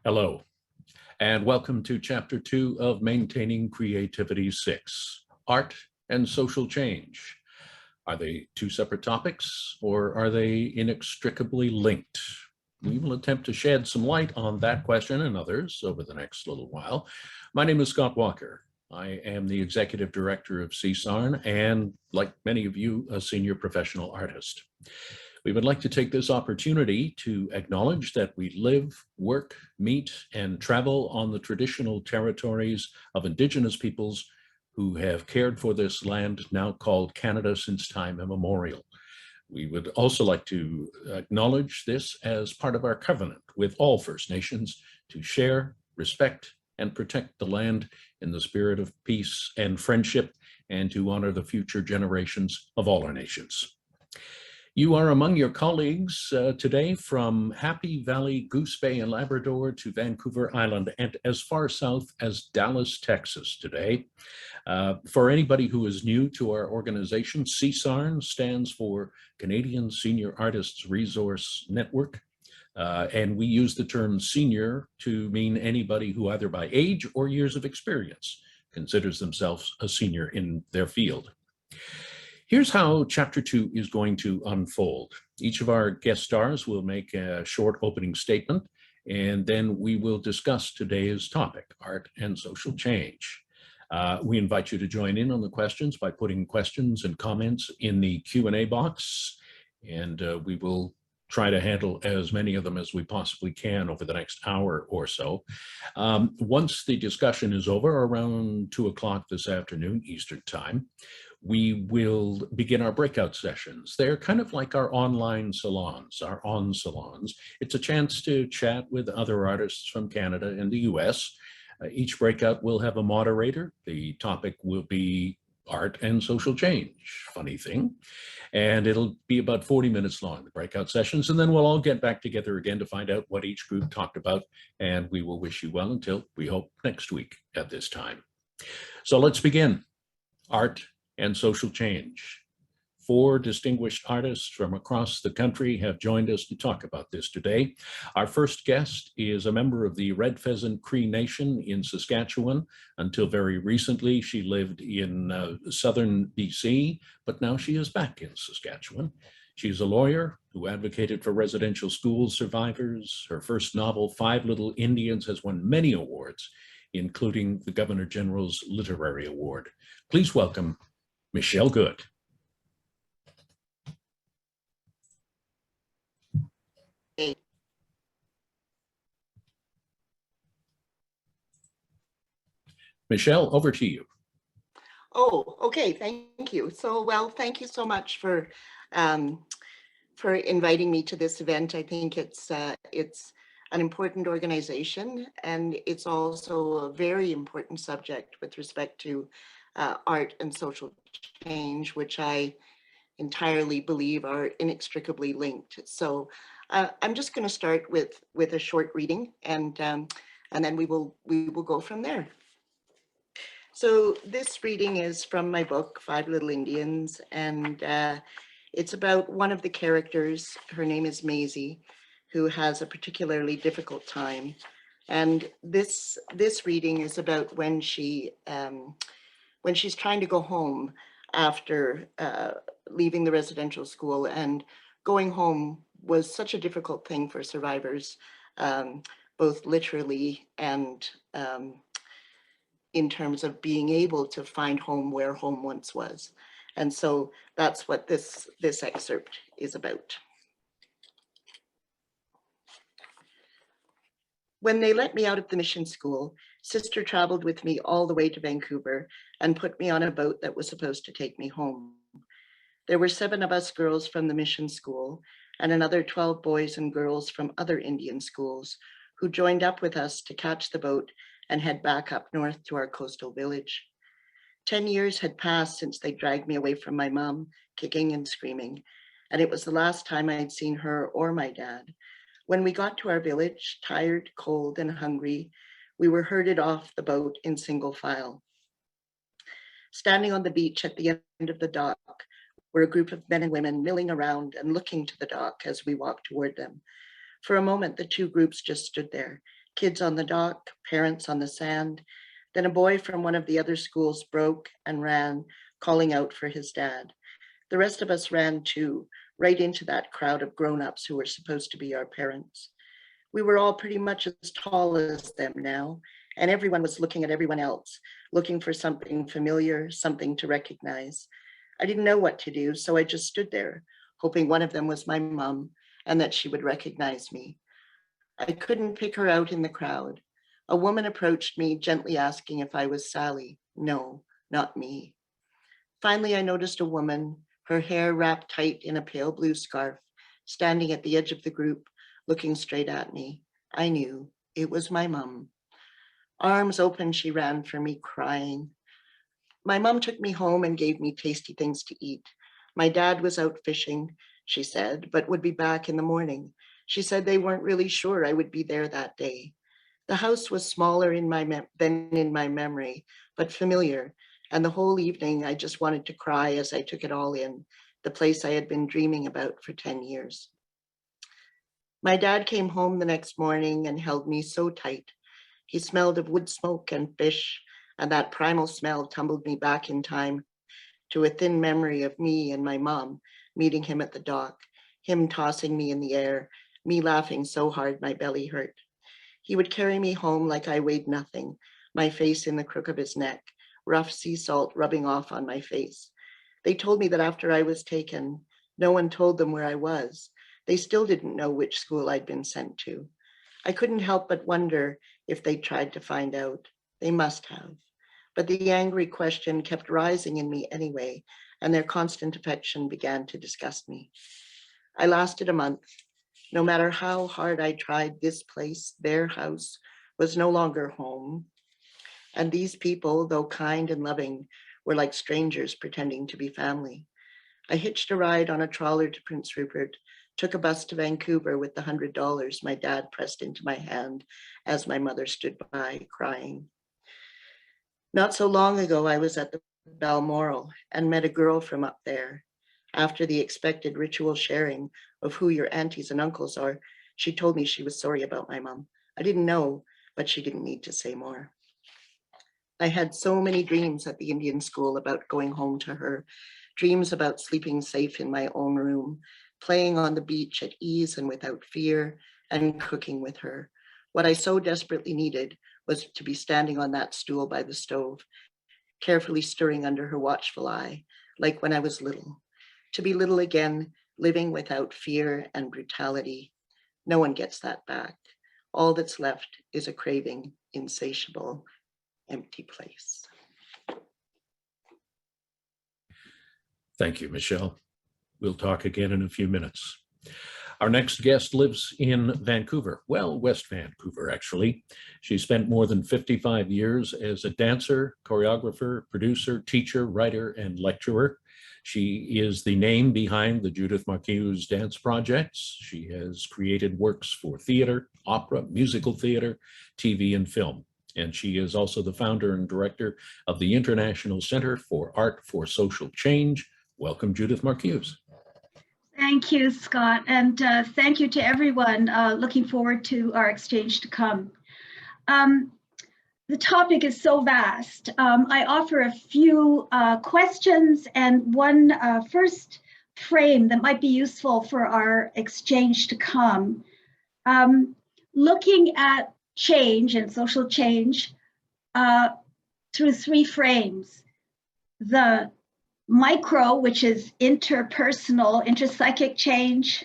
Hello, and welcome to Chapter 2 of Maintaining Creativity 6, Art and Social Change. Are they two separate topics, or are they inextricably linked? We will attempt to shed some light on that question and others over the next little while. My name is Scott Walker. I am the Executive Director of CSARN and, like many of you, a senior professional artist. We would like to take this opportunity to acknowledge that we live, work, meet, and travel on the traditional territories of Indigenous peoples who have cared for this land now called Canada since time immemorial. We would also like to acknowledge this as part of our covenant with all First Nations to share, respect, and protect the land in the spirit of peace and friendship, and to honor the future generations of all our nations. You are among your colleagues today from Happy Valley, Goose Bay, and Labrador to Vancouver Island and as far south as Dallas, Texas today. For anybody who is new to our organization, CSARN stands for Canadian Senior Artists Resource Network. And we use the term senior to mean anybody who either by age or years of experience considers themselves a senior in their field. Here's how Chapter 2 is going to unfold. Each of our guest stars will make a short opening statement, and then we will discuss today's topic, art and social change. We invite you to join in on the questions by putting questions and comments in the Q&A box, and we will try to handle as many of them as we possibly can over the next hour or so. Once the discussion is over, around 2 o'clock this afternoon, Eastern Time, we will begin our breakout sessions. They're kind of like our online salons, our on salons. It's a chance to chat with other artists from Canada and the US. Each breakout will have a moderator. The topic will be art and social change, funny thing. And it'll be about 40 minutes long, the breakout sessions, and then we'll all get back together again to find out what each group talked about, and we will wish you well until, we hope, next week at this time. So let's begin. Art and social change. 4 distinguished artists from across the country have joined us to talk about this today. Our first guest is a member of the Red Pheasant Cree Nation in Saskatchewan. Until very recently, she lived in southern BC, but now she is back in Saskatchewan. She's a lawyer who advocated for residential school survivors. Her first novel, Five Little Indians, has won many awards, including the Governor General's Literary Award. Please welcome Michelle Goode. Michelle, over to you. Oh, okay. Thank you. So, well, thank you so much for inviting me to this event. I think it's an important organization, and it's also a very important subject with respect to art and social change, which I entirely believe are inextricably linked. So I'm just going to start with a short reading, and then we will go from there. So this reading is from my book, Five Little Indians, and it's about one of the characters. Her name is Maisie, who has a particularly difficult time. And this reading is about when she's trying to go home after leaving the residential school, and going home was such a difficult thing for survivors, both literally and in terms of being able to find home where home once was. And so that's what this excerpt is about. When they let me out of the mission school, Sister traveled with me all the way to Vancouver and put me on a boat that was supposed to take me home. There were 7 of us girls from the mission school and another 12 boys and girls from other Indian schools who joined up with us to catch the boat and head back up north to our coastal village. 10 years had passed since they dragged me away from my mom, kicking and screaming, and it was the last time I had seen her or my dad. When we got to our village, tired, cold, and hungry, we were herded off the boat in single file. Standing on the beach at the end of the dock were a group of men and women milling around and looking to the dock as we walked toward them. For a moment, the 2 groups just stood there, Kids on the dock, parents on the sand. Then a boy from one of the other schools broke and ran, calling out for his dad. The rest of us ran too, right into that crowd of grown-ups who were supposed to be our parents. We were all pretty much as tall as them now, and everyone was looking at everyone else, looking for something familiar, something to recognize. I didn't know what to do, so I just stood there, hoping one of them was my mom and that she would recognize me. I couldn't pick her out in the crowd. A woman approached me, gently asking if I was Sally. No, not me. Finally, I noticed a woman, her hair wrapped tight in a pale blue scarf, standing at the edge of the group, looking straight at me. I knew it was my mom. Arms open, she ran for me, crying. My mom took me home and gave me tasty things to eat. My dad was out fishing, she said, but would be back in the morning. She said they weren't really sure I would be there that day. The house was smaller than in my memory, but familiar, and the whole evening I just wanted to cry as I took it all in, the place I had been dreaming about for 10 years. My dad came home the next morning and held me so tight. He smelled of wood smoke and fish, and that primal smell tumbled me back in time to a thin memory of me and my mom meeting him at the dock, him tossing me in the air, me laughing so hard my belly hurt. He would carry me home like I weighed nothing, my face in the crook of his neck, rough sea salt rubbing off on my face. They told me that after I was taken, no one told them where I was. They still didn't know which school I'd been sent to. I couldn't help but wonder if they tried to find out. They must have. But the angry question kept rising in me anyway, and their constant affection began to disgust me. I lasted a month. No matter how hard I tried, this place, their house, was no longer home. And these people, though kind and loving, were like strangers pretending to be family. I hitched a ride on a trawler to Prince Rupert, took a bus to Vancouver with the $100 my dad pressed into my hand as my mother stood by crying. Not so long ago, I was at the Balmoral and met a girl from up there. After the expected ritual sharing of who your aunties and uncles are, she told me she was sorry about my mom. I didn't know, but she didn't need to say more. I had so many dreams at the Indian school about going home to her, dreams about sleeping safe in my own room, playing on the beach at ease and without fear, and cooking with her. What I so desperately needed was to be standing on that stool by the stove, carefully stirring under her watchful eye, like when I was little. To be little again, living without fear and brutality. No one gets that back. All that's left is a craving, insatiable, empty place. Thank you, Michelle. We'll talk again in a few minutes. Our next guest lives in Vancouver, well, West Vancouver, actually. She spent more than 55 years as a dancer, choreographer, producer, teacher, writer, and lecturer. She is the name behind the Judith Marcuse dance projects. She has created works for theater, opera, musical theater, TV, and film. And she is also the founder and director of the International Center for Art for Social Change. Welcome, Judith Marcuse. Thank you, Scott, and thank you to everyone. Looking forward to our exchange to come. The topic is so vast. I offer a few questions and one first frame that might be useful for our exchange to come. Looking at change and social change through three frames. The micro, which is interpersonal, interpsychic change.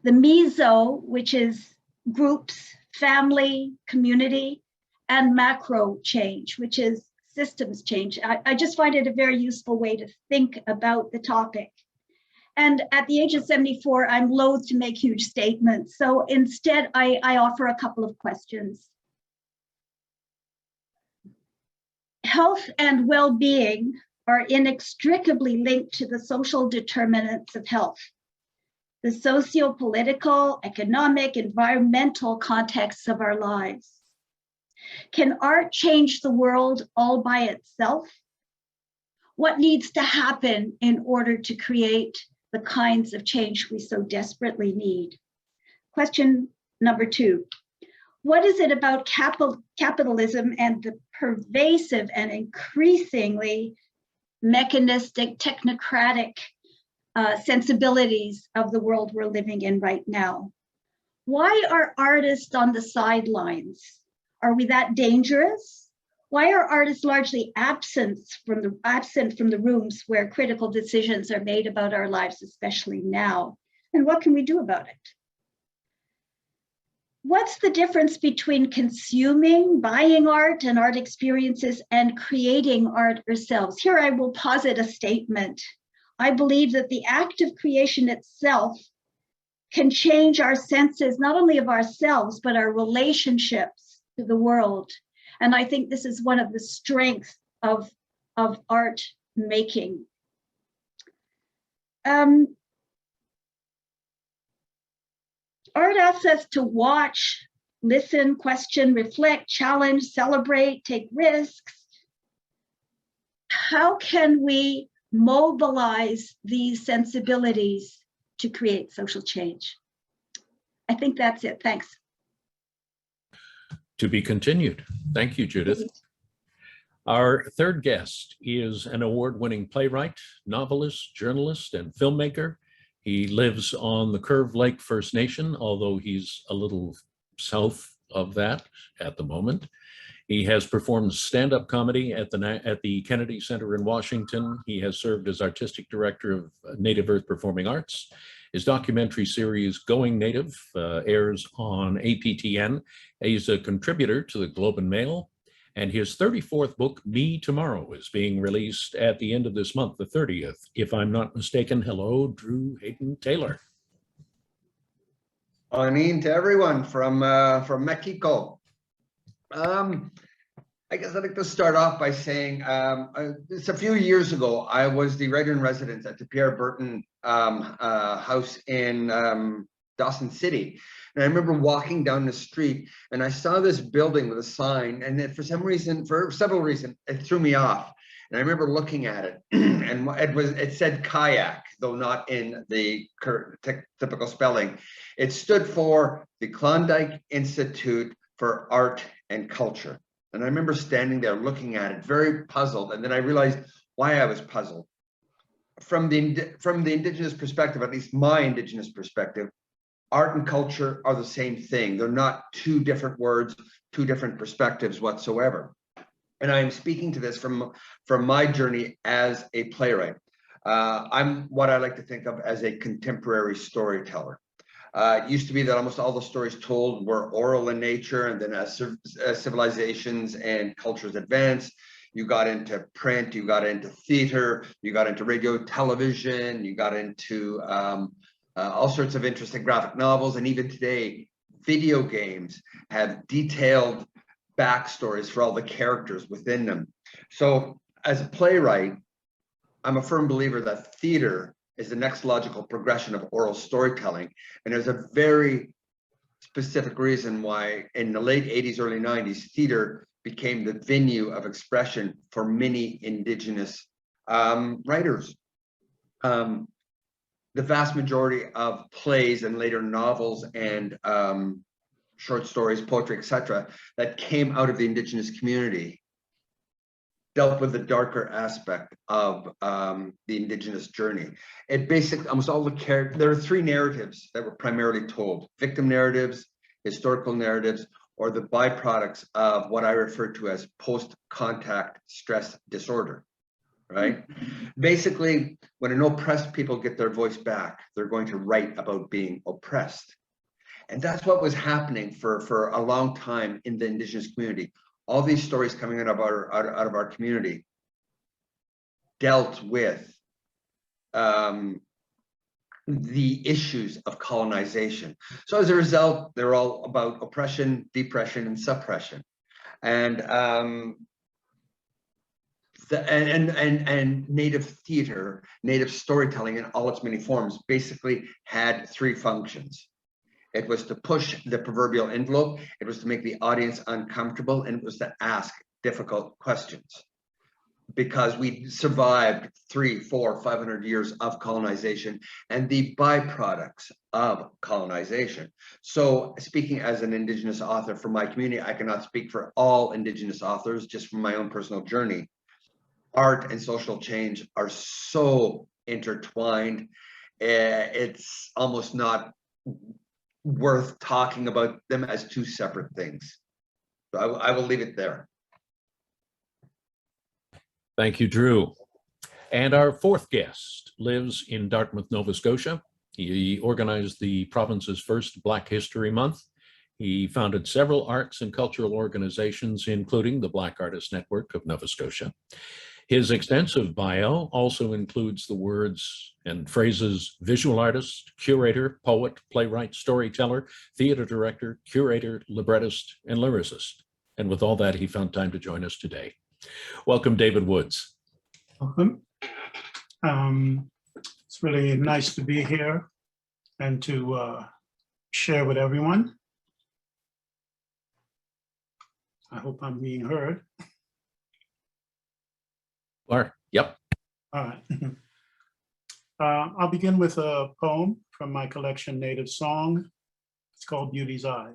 The meso, which is groups, family, community. And macro change, which is systems change. I just find it a very useful way to think about the topic. And at the age of 74, I'm loath to make huge statements. So instead, I offer a couple of questions. Health and well-being are inextricably linked to the social determinants of health, the socio-political, economic, environmental contexts of our lives. Can art change the world all by itself? What needs to happen in order to create the kinds of change we so desperately need? Question number two, What is it about capitalism and the pervasive and increasingly mechanistic, technocratic sensibilities of the world we're living in right now? Why are artists on the sidelines? Are we that dangerous? Why are artists largely absent from the rooms where critical decisions are made about our lives, especially now? And what can we do about it? What's the difference between consuming, buying art and art experiences and creating art ourselves? Here I will posit a statement. I believe that the act of creation itself can change our senses, not only of ourselves, but our relationships to the world. And I think this is one of the strengths of art making. Art asks us to watch, listen, question, reflect, challenge, celebrate, take risks. How can we mobilize these sensibilities to create social change? I think that's it. Thanks. To be continued. Thank you, Judith. Our third guest is an award-winning playwright, novelist, journalist, and filmmaker. He lives on the Curve Lake First Nation, although he's a little south of that at the moment. He has performed stand-up comedy at the Kennedy Center in Washington. He has served as artistic director of Native Earth Performing Arts. His documentary series, Going Native, airs on APTN. He's a contributor to the Globe and Mail. And his 34th book, Me Tomorrow, is being released at the end of this month, the 30th. If I'm not mistaken, hello, Drew Hayden Taylor. Morning to everyone from Mexico. I guess I'd like to start off by saying it's a few years ago, I was the writer-in-residence at the Pierre Burton house in Dawson City. And I remember walking down the street and I saw this building with a sign, and then for several reasons, it threw me off. And I remember looking at it and it said kayak, though not in the typical spelling. It stood for the Klondike Institute for Art and Culture. And I remember standing there looking at it, very puzzled. And then I realized why I was puzzled. From the Indigenous perspective, at least my Indigenous perspective, art and culture are the same thing. They're not two different words, two different perspectives whatsoever. And I'm speaking to this from my journey as a playwright. I'm what I like to think of as a contemporary storyteller. It used to be that almost all the stories told were oral in nature, and then as civilizations and cultures advanced, you got into print, you got into theater, you got into radio, television, you got into all sorts of interesting graphic novels, and even today, video games have detailed backstories for all the characters within them. So as a playwright, I'm a firm believer that theater is the next logical progression of oral storytelling. And there's a very specific reason why in the late 80s, early 90s, theater became the venue of expression for many Indigenous writers. The vast majority of plays and later novels and short stories, poetry, etc., that came out of the Indigenous community dealt with the darker aspect of the Indigenous journey. It basically, almost all the characters, there are three narratives that were primarily told: victim narratives, historical narratives, or the byproducts of what I refer to as post-contact stress disorder. Right? Basically, when an oppressed people get their voice back, they're going to write about being oppressed. And that's what was happening for a long time in the Indigenous community. All these stories coming out of our community dealt with the issues of colonization. So as a result, they're all about oppression, depression, and suppression. And Native theater, Native storytelling in all its many forms basically had three functions. It was to push the proverbial envelope, it was to make the audience uncomfortable, and it was to ask difficult questions. because we survived 300, 400, 500 years of colonization and the byproducts of colonization. So speaking as an Indigenous author for my community, I cannot speak for all Indigenous authors, just from my own personal journey. Art and social change are so intertwined. It's almost not worth talking about them as two separate things. So I will leave it there. Thank you, Drew. And our fourth guest lives in Dartmouth, Nova Scotia. He organized the province's first Black History Month. He founded several arts and cultural organizations, including the Black Artists Network of Nova Scotia. His extensive bio also includes the words and phrases visual artist, curator, poet, playwright, storyteller, theater director, curator, librettist, and lyricist. And with all that, he found time to join us today. Welcome, David Woods. Welcome. It's really nice to be here and to share with everyone. I hope I'm being heard. Yep. All right. I'll begin with a poem from my collection, Native Song. It's called Beauty's Eye.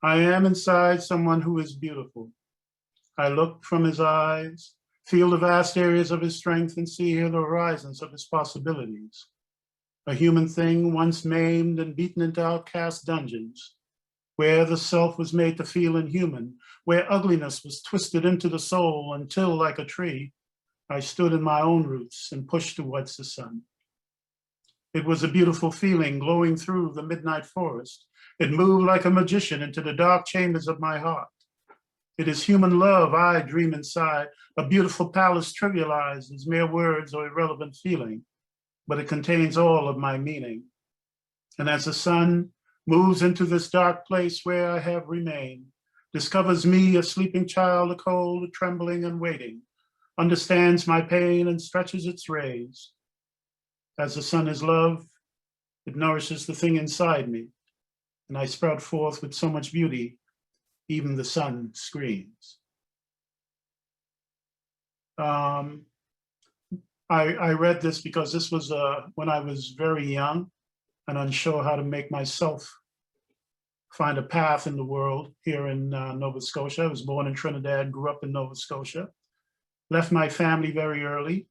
I am inside someone who is beautiful. I look from his eyes, feel the vast areas of his strength, and see here the horizons of his possibilities. A human thing once maimed and beaten into outcast dungeons, where the self was made to feel inhuman, where ugliness was twisted into the soul until, like a tree, I stood in my own roots and pushed towards the sun. It was a beautiful feeling glowing through the midnight forest. It moved like a magician into the dark chambers of my heart. It is human love I dream inside, a beautiful palace trivialized as mere words or irrelevant feeling, but it contains all of my meaning. And as the sun moves into this dark place where I have remained, discovers me, a sleeping child, a cold, trembling and waiting, understands my pain and stretches its rays. As the sun is love, it nourishes the thing inside me, and I sprout forth with so much beauty, even the sun screams. I read this because this was when I was very young and unsure how to make myself find a path in the world here in Nova Scotia. I was born in Trinidad, grew up in Nova Scotia, left my family very early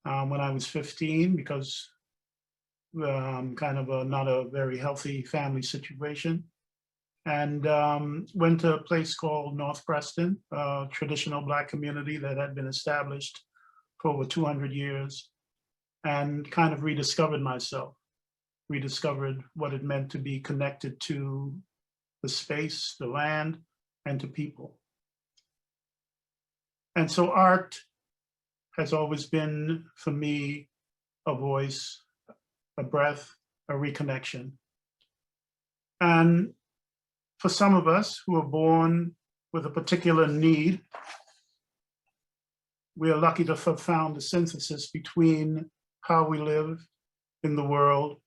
when I was 15 because kind of not a very healthy family situation, and went to a place called North Preston, a traditional Black community that had been established for over 200 years, and kind of rediscovered myself, rediscovered what it meant to be connected to the space, the land, and to people. And so art has always been, for me, a voice, a breath, a reconnection. And for some of us who are born with a particular need, we are lucky to have found the synthesis between how we live in the world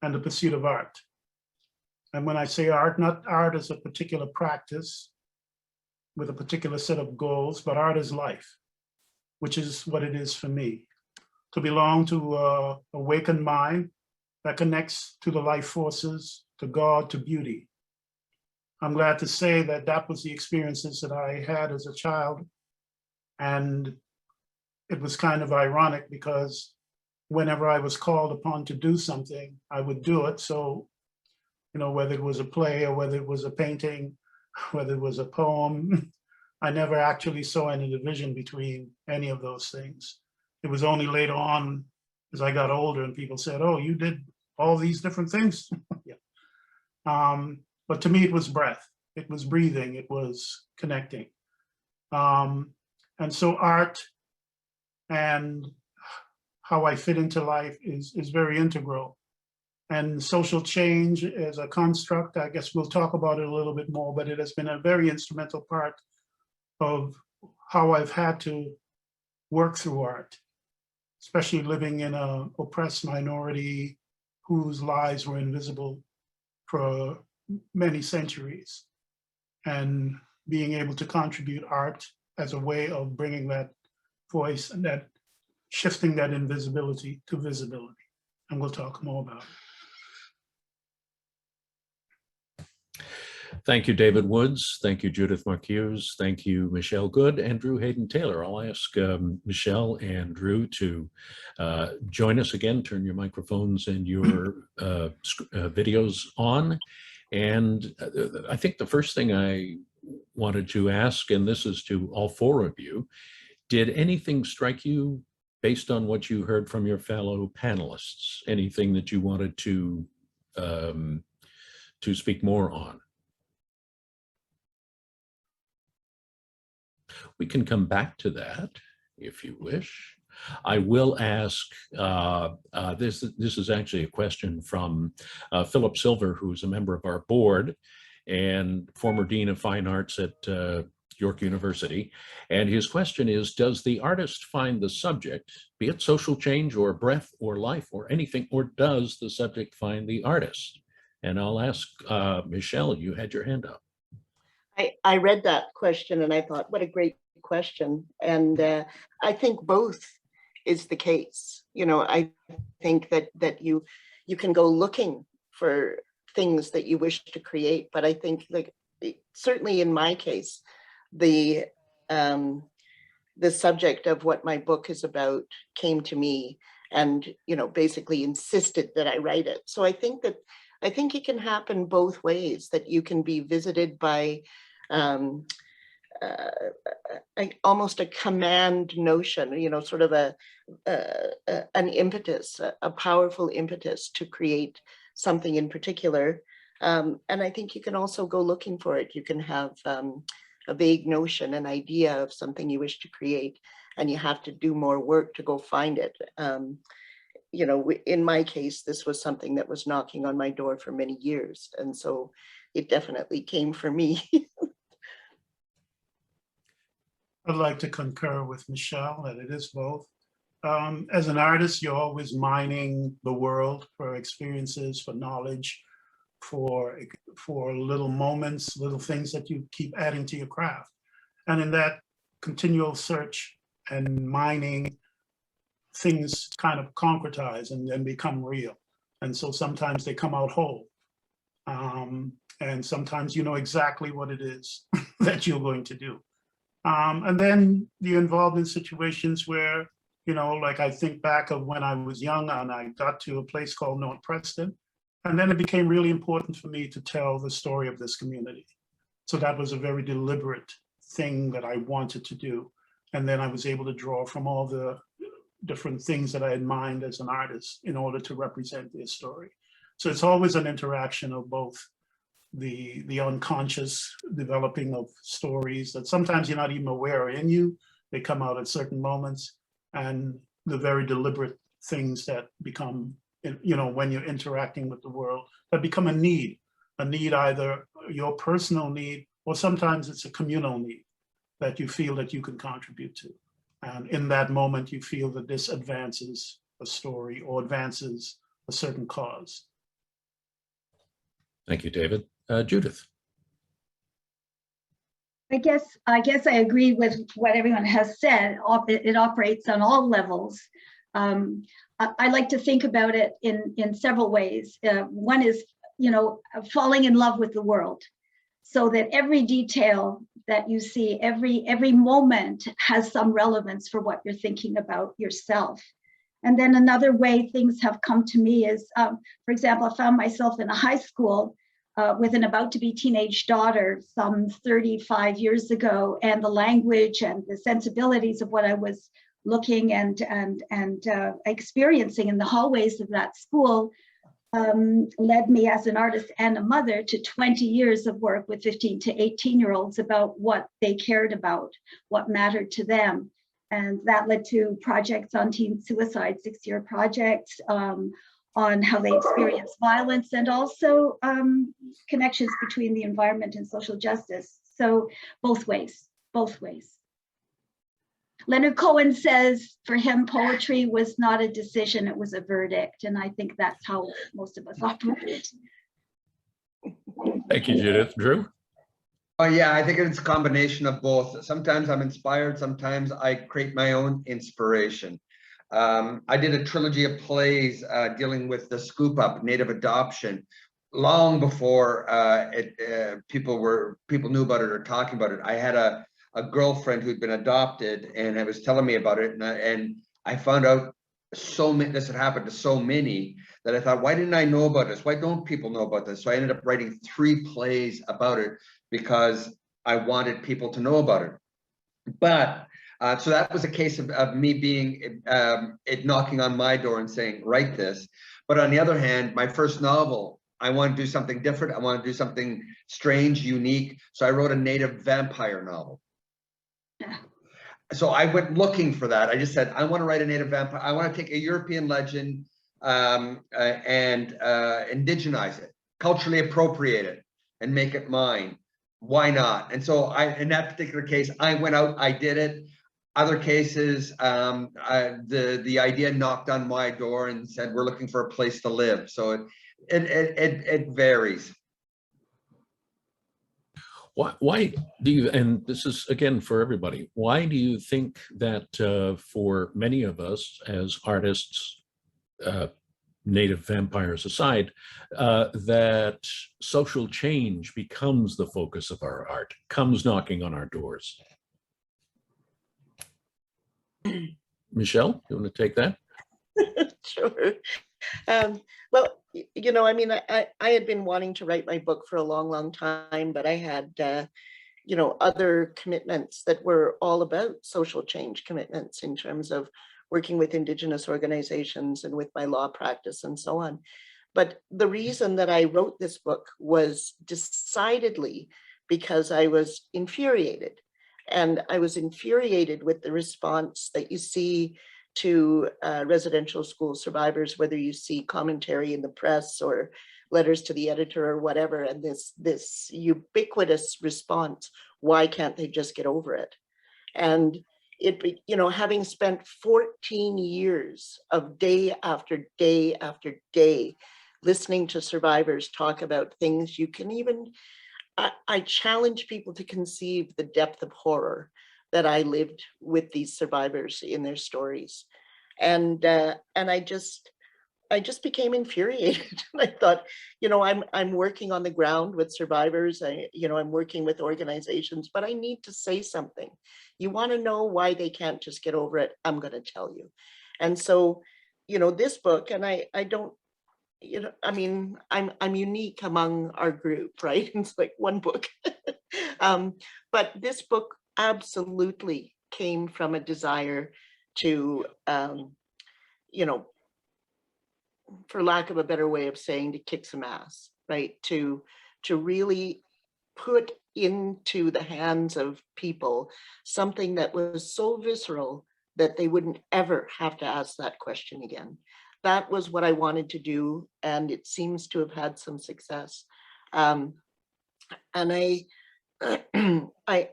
and the pursuit of art. And when I say art, not art as a particular practice with a particular set of goals, but art as life, which is what it is for me. To belong to an awakened mind that connects to the life forces, to God, to beauty. I'm glad to say that that was the experiences that I had as a child. And it was kind of ironic because whenever I was called upon to do something, I would do it. So, you know, whether it was a play or whether it was a painting, whether it was a poem, I never actually saw any division between any of those things. It was only later on as I got older and people said, oh, you did all these different things. Yeah. But to me, it was breath, it was breathing, it was connecting. And so art and how I fit into life is very integral. And social change as a construct, I guess we'll talk about it a little bit more, but it has been a very instrumental part of how I've had to work through art, especially living in an oppressed minority whose lives were invisible for many centuries, and being able to contribute art as a way of bringing that voice and that shifting that invisibility to visibility. And we'll talk more about it. Thank you, David Woods. Thank you, Judith Marcuse. Thank you, Michelle Goode and Drew Hayden Taylor. I'll ask Michelle and Drew to join us again. Turn your microphones and your videos on. And I think the first thing I wanted to ask, and this is to all four of you, did anything strike you based on what you heard from your fellow panelists? Anything that you wanted to speak more on? We can come back to that if you wish. I will ask, this is actually a question from Philip Silver, who's a member of our board and former Dean of Fine Arts at York University. And his question is, does the artist find the subject, be it social change or breath or life or anything, or does the subject find the artist? And I'll ask Michelle, you had your hand up. I read that question and I thought, what a great question. And I think both is the case. You know, I think that you can go looking for things that you wish to create, but I think, like, certainly in my case, the subject of what my book is about came to me and, you know, basically insisted that I write it. So I think it can happen both ways, that you can be visited by almost a command notion, you know, sort of an impetus, a powerful impetus to create something in particular. And I think you can also go looking for it. You can have a vague notion, an idea of something you wish to create, and you have to do more work to go find it. You know, in my case, this was something that was knocking on my door for many years. And so it definitely came for me. I'd like to concur with Michelle that it is both. As an artist, you're always mining the world for experiences, for knowledge, for little moments, little things that you keep adding to your craft. And in that continual search and mining, things kind of concretize and then become real. And so sometimes they come out whole. And sometimes you know exactly what it is that you're going to do. And then you're involved in situations where, you know, like I think back of when I was young and I got to a place called North Preston. And then it became really important for me to tell the story of this community. So that was a very deliberate thing that I wanted to do. And then I was able to draw from all the different things that I had mined as an artist in order to represent their story. So it's always an interaction of both the unconscious developing of stories that sometimes you're not even aware are in you. They come out at certain moments, and the very deliberate things that become, you know, when you're interacting with the world, that become a need either your personal need, or sometimes it's a communal need that you feel that you can contribute to. And in that moment, you feel that this advances a story or advances a certain cause. Thank you, David. Judith. I guess I agree with what everyone has said. It operates on all levels. I like to think about it in several ways. One is, you know, falling in love with the world, so that every detail that you see, every moment has some relevance for what you're thinking about yourself. And then another way things have come to me is, for example, I found myself in a high school with an about to be teenage daughter some 35 years ago, and the language and the sensibilities of what I was looking and experiencing in the hallways of that school led me as an artist and a mother to 20 years of work with 15 to 18-year-olds about what they cared about, what mattered to them. And that led to projects on teen suicide, 6-year projects, on how they experience violence, and also connections between the environment and social justice. So both ways. Leonard Cohen says for him, poetry was not a decision, it was a verdict. And I think that's how most of us operate. Thank you, Judith. Drew? Oh yeah, I think it's a combination of both. Sometimes I'm inspired, sometimes I create my own inspiration. I did a trilogy of plays dealing with the scoop up, native adoption, long before people knew about it or talking about it. I had a girlfriend who'd been adopted, and I was telling me about it, and I found out so many, this had happened to so many, that I thought, why didn't I know about this? Why don't people know about this? So I ended up writing 3 plays about it because I wanted people to know about it. But so that was a case of me being it knocking on my door and saying, write this. But on the other hand, my first novel, I want to do something different. I want to do something strange, unique. So I wrote a native vampire novel. Yeah. So I went looking for that. I just said, I want to write a native vampire. I want to take a European legend and indigenize it, culturally appropriate it, and make it mine. Why not? And so in that particular case, I went out, I did it. Other cases, the idea knocked on my door and said, we're looking for a place to live. So it varies. Why do you, and this is again for everybody, why do you think that for many of us as artists, native vampires aside, that social change becomes the focus of our art, comes knocking on our doors? Michelle, you want to take that? Sure. Well, you know, I mean, I had been wanting to write my book for a long, long time, but I had, you know, other commitments that were all about social change commitments in terms of working with Indigenous organizations and with my law practice and so on. But the reason that I wrote this book was decidedly because I was infuriated. And I was infuriated with the response that you see to residential school survivors, whether you see commentary in the press or letters to the editor or whatever, and this ubiquitous response, why can't they just get over it? And it, you know, having spent 14 years of day after day after day listening to survivors talk about things you can even, I challenge people to conceive the depth of horror that I lived with these survivors in their stories. And I just became infuriated. I thought, you know, I'm working on the ground with survivors. I'm working with organizations, but I need to say something. You want to know why they can't just get over it? I'm going to tell you. And so, you know, this book, and I don't, you know, I mean, I'm unique among our group, right? It's like one book. But this book absolutely came from a desire to, you know, for lack of a better way of saying, to kick some ass, right? To really put into the hands of people something that was so visceral that they wouldn't ever have to ask that question again. That was what I wanted to do, and it seems to have had some success. And I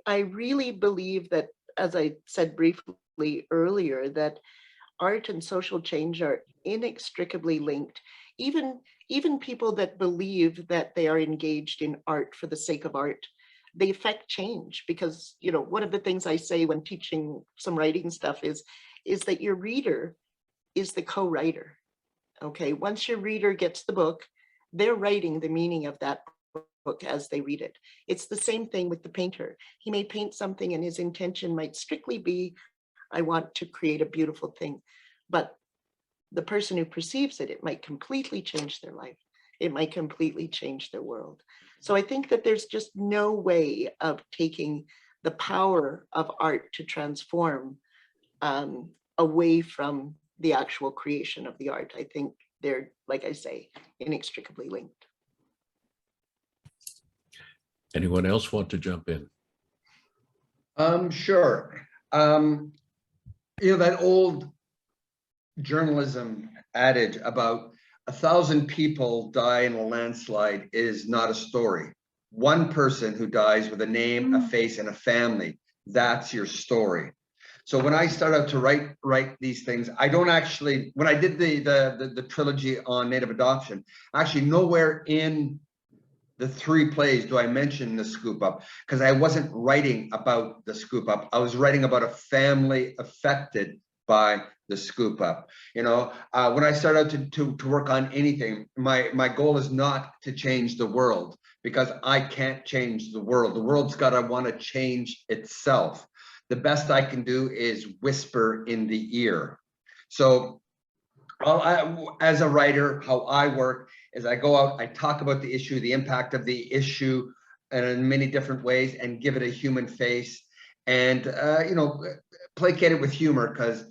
really believe that, as I said briefly earlier, that art and social change are inextricably linked. Even people that believe that they are engaged in art for the sake of art, they affect change, because, you know, one of the things I say when teaching some writing stuff is that your reader is the co-writer. Okay, once your reader gets the book, they're writing the meaning of that book as they read it. It's the same thing with the painter. He may paint something and his intention might strictly be, I want to create a beautiful thing. But the person who perceives it, it might completely change their life. It might completely change their world. So I think that there's just no way of taking the power of art to transform away from the actual creation of the art. I think they're, like I say, inextricably linked. Anyone else want to jump in? Sure. You know, that old journalism adage about 1,000 people die in a landslide is not a story. One person who dies with a name, a face, and a family, that's your story. So when I start out to write these things, I don't actually, when I did the trilogy on native adoption, actually nowhere in the 3 plays do I mention the scoop up, because I wasn't writing about the scoop up. I was writing about a family affected by the scoop up. You know, when I start out to work on anything, my goal is not to change the world, because I can't change the world. The world's got to want to change itself. The best I can do is whisper in the ear. So as a writer, how I work is I go out, I talk about the issue, the impact of the issue, and in many different ways, and give it a human face, and you know, placate it with humor, because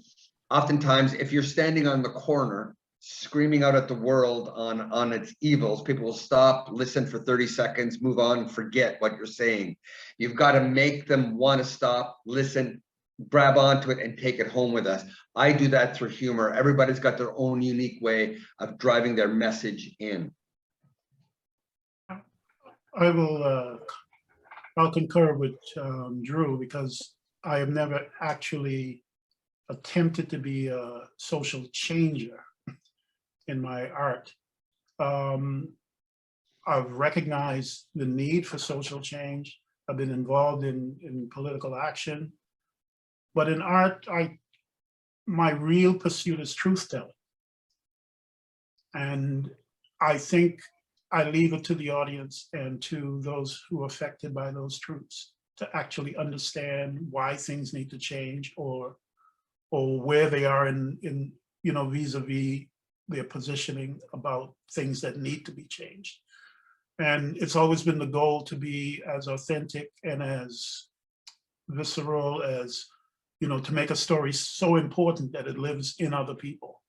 oftentimes if you're standing on the corner screaming out at the world on its evils, people will stop, listen for 30 seconds, move on, forget what you're saying. You've got to make them want to stop, listen, grab onto it, and take it home with us. I do that through humor. Everybody's got their own unique way of driving their message in. I'll concur with Drew, because I have never actually attempted to be a social changer in my art. I've recognized the need for social change. I've been involved in political action, but in art, my real pursuit is truth telling. And I think I leave it to the audience and to those who are affected by those truths to actually understand why things need to change, or where they are in you know, vis-a-vis their positioning about things that need to be changed. And it's always been the goal to be as authentic and as visceral as, you know, to make a story so important that it lives in other people.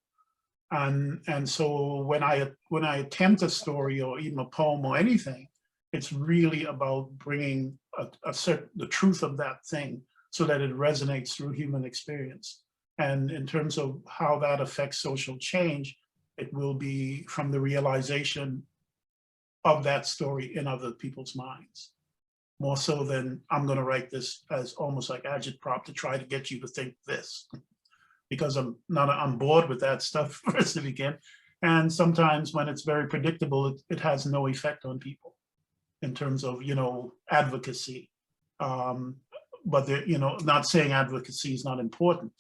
And so when I attempt a story, or even a poem or anything, it's really about bringing the truth of that thing so that it resonates through human experience. And in terms of how that affects social change, it will be from the realization of that story in other people's minds, more so than I'm going to write this as almost like agitprop to try to get you to think this, because I'm bored with that stuff first to begin. And sometimes when it's very predictable, it has no effect on people in terms of, you know, advocacy. But you know, not saying advocacy is not important,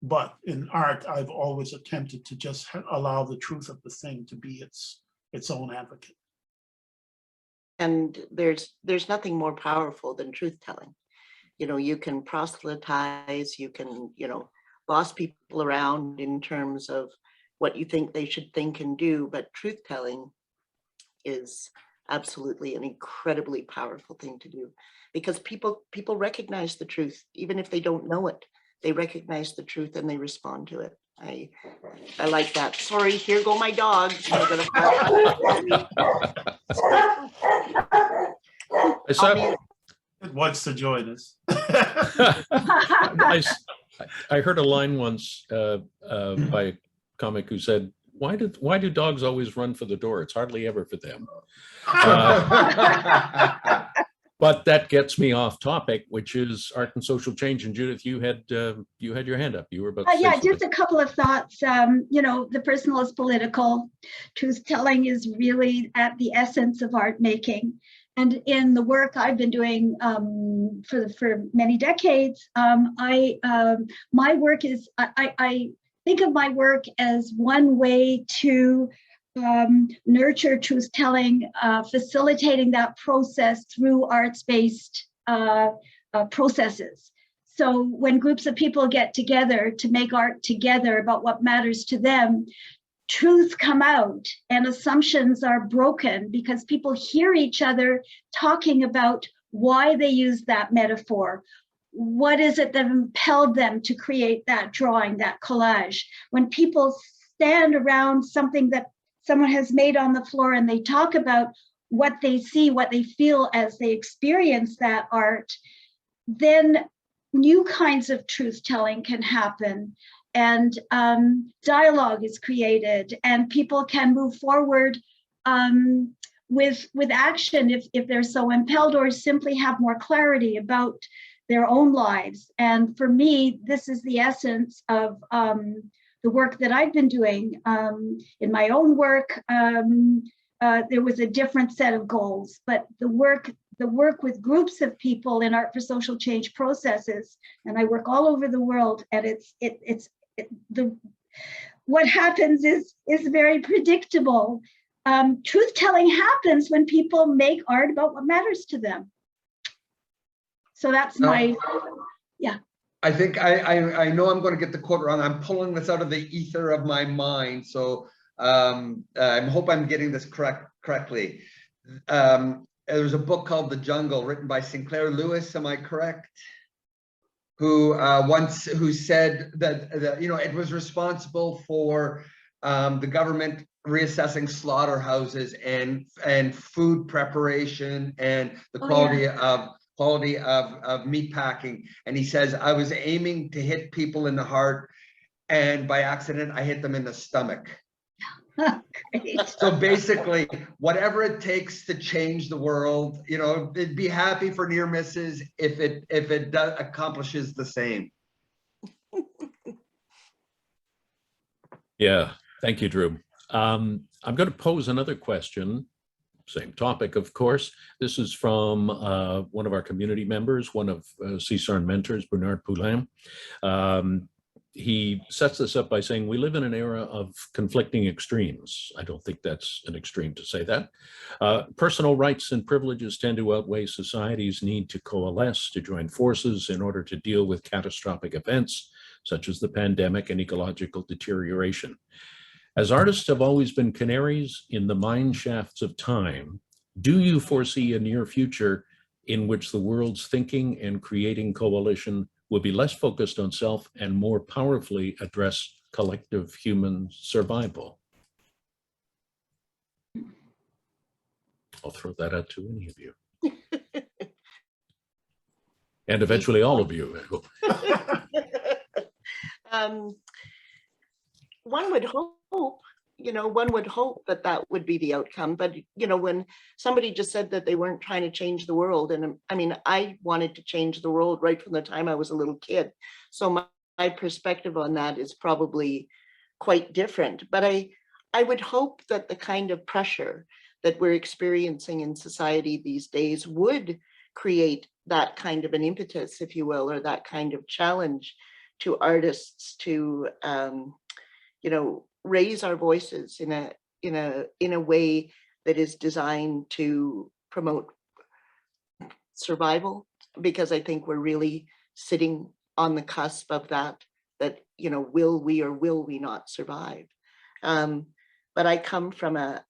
but in art, I've always attempted to just allow the truth of the thing to be its own advocate. And there's nothing more powerful than truth telling. You know, you can proselytize, you can, you know, boss people around in terms of what you think they should think and do, but truth telling is absolutely an incredibly powerful thing to do, because people recognize the truth, even if they don't know it. They recognize the truth and they respond to it. I like that. Sorry, here go my dogs. They're gonna It wants to join us. I heard a line once by a comic who said, why do dogs always run for the door? It's hardly ever for them. But that gets me off topic, which is art and social change. And Judith, you had your hand up. You were about to say yeah, something. just a couple of thoughts. You know, the personal is political. Truth telling is really at the essence of art making. And in the work I've been doing for many decades, my work is, I think of my work as one way to nurture truth telling, facilitating that process through arts-based processes. So when groups of people get together to make art together about what matters to them, truths come out and assumptions are broken, because people hear each other talking about why they use that metaphor. What is it that impelled them to create that drawing, that collage? When people stand around something that someone has made on the floor and they talk about what they see, what they feel as they experience that art, then new kinds of truth telling can happen, and dialogue is created, and people can move forward with action if they're so impelled, or simply have more clarity about their own lives. And for me, this is the essence of the work that I've been doing in my own work. there was a different set of goals. But the work with groups of people in Art for Social Change processes, and I work all over the world, and what happens is very predictable. Truth telling happens when people make art about what matters to them. So that's my, yeah. I think I know I'm going to get the quote wrong. I'm pulling this out of the ether of my mind. So I hope I'm getting this correctly. There's a book called The Jungle written by Sinclair Lewis. Am I correct? Who said that you know, it was responsible for the government reassessing slaughterhouses and food preparation and the quality of meat packing. And he says, I was aiming to hit people in the heart, and by accident I hit them in the stomach. Great. So basically, whatever it takes to change the world, you know, it'd be happy for near misses if it does accomplishes the same. Yeah, thank you, Drew. I'm going to pose another question, same topic, of course. This is from one of our community members, one of CSARN mentors, Bernard Poulin. He sets this up by saying, we live in an era of conflicting extremes. I don't think that's an extreme to say that. Personal rights and privileges tend to outweigh society's need to coalesce, to join forces in order to deal with catastrophic events, such as the pandemic and ecological deterioration. As artists have always been canaries in the mine shafts of time, do you foresee a near future in which the world's thinking and creating coalition will be less focused on self and more powerfully address collective human survival? I'll throw that out to any of you. And eventually all of you, I hope. One would hope, you know, one would hope that that would be the outcome. But, you know, when somebody just said that they weren't trying to change the world, and I mean, I wanted to change the world right from the time I was a little kid. So my perspective on that is probably quite different. But I would hope that the kind of pressure that we're experiencing in society these days would create that kind of an impetus, if you will, or that kind of challenge to artists to, you know, raise our voices in a way that is designed to promote survival, because I think we're really sitting on the cusp of that, you know, will we or will we not survive? But I come from a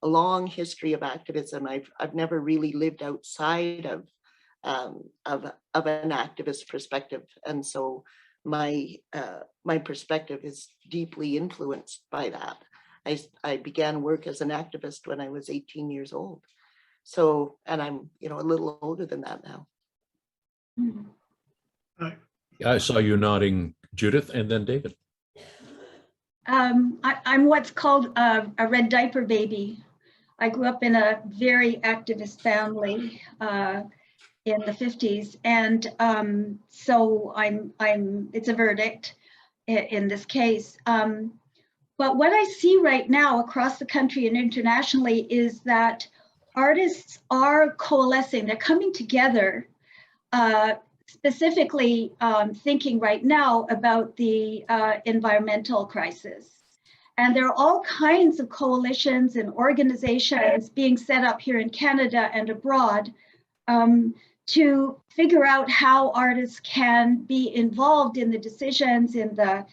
long history of activism. I've never really lived outside of an activist perspective, and so my perspective is deeply influenced by that. I began work as an activist when I was 18 years old. So, and I'm, you know, a little older than that now. I saw you nodding, Judith, and then David. I'm what's called a red diaper baby. I grew up in a very activist family in the 50s, and so it's a verdict in this case. But what I see right now across the country and internationally is that artists are coalescing, they're coming together, specifically thinking right now about the environmental crisis. And there are all kinds of coalitions and organizations being set up here in Canada and abroad to figure out how artists can be involved in the decisions, in the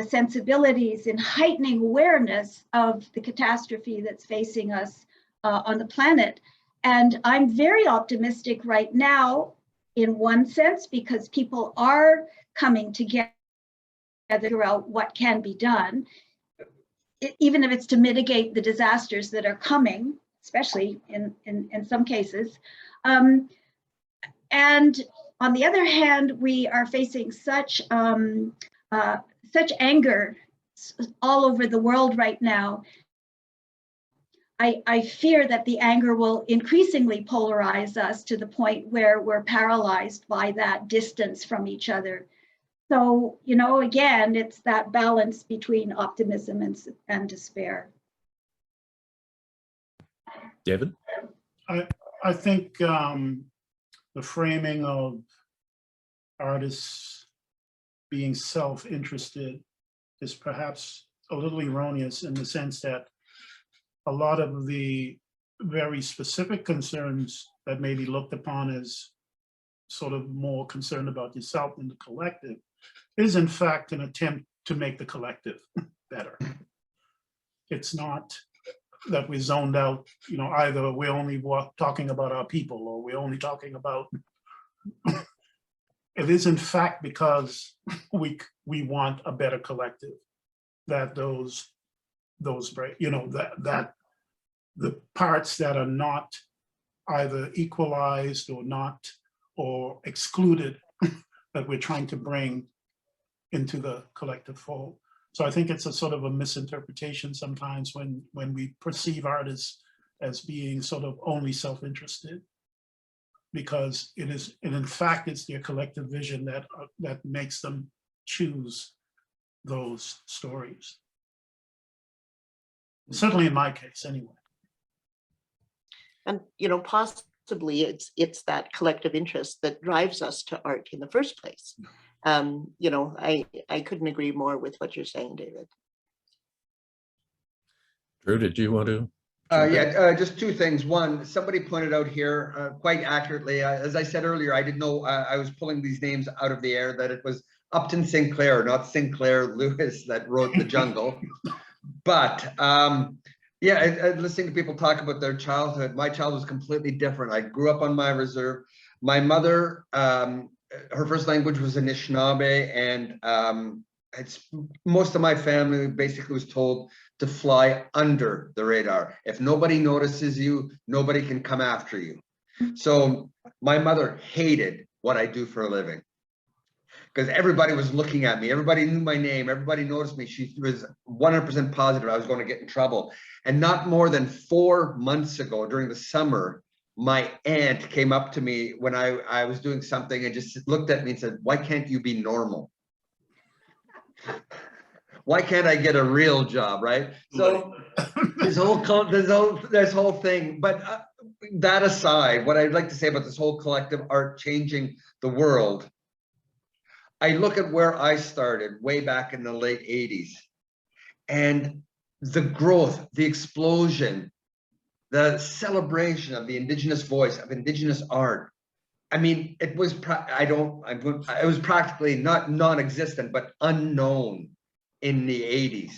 sensibilities, in heightening awareness of the catastrophe that's facing us on the planet. And I'm very optimistic right now, in one sense, because people are coming together to figure out what can be done, even if it's to mitigate the disasters that are coming, especially in some cases. And on the other hand, we are facing such anger all over the world right now. I fear that the anger will increasingly polarize us to the point where we're paralyzed by that distance from each other. So, you know, again, it's that balance between optimism and despair. David? I think the framing of artists being self-interested is perhaps a little erroneous in the sense that a lot of the very specific concerns that may be looked upon as sort of more concerned about yourself than the collective is in fact an attempt to make the collective better. It's not that we're zoned out, you know, either we're only talking about our people or we're only talking about, it is in fact because we want a better collective, that those you know, that the parts that are not either equalized or not, or excluded, that we're trying to bring into the collective fold. So I think it's a sort of a misinterpretation sometimes when we perceive artists as being sort of only self-interested, because it is, and in fact, it's their collective vision that makes them choose those stories. Certainly in my case, anyway. And, you know, possibly it's that collective interest that drives us to art in the first place. You know, I couldn't agree more with what you're saying, David. Drew, did you want to? Just two things. One, somebody pointed out here quite accurately, as I said earlier, I didn't know I was pulling these names out of the air, that it was Upton Sinclair, not Sinclair Lewis, that wrote The Jungle. But yeah, listening to people talk about their childhood, my childhood was completely different. I grew up on my reserve. My mother, her first language was Anishinaabe, and most of my family basically was told to fly under the radar. If nobody notices you, nobody can come after you. So my mother hated what I do for a living, because everybody was looking at me. Everybody knew my name. Everybody noticed me. She was 100% positive I was going to get in trouble. And not more than 4 months ago during the summer, my aunt came up to me when I was doing something and just looked at me and said, "Why can't you be normal? Why can't I get a real job?" Right? So this whole thing. But that aside, what I'd like to say about this whole collective art changing the world, I look at where I started way back in the late 80s, and the growth, the explosion, the celebration of the Indigenous voice, of Indigenous art. I mean, it was it was practically not non-existent, but unknown in the 80s.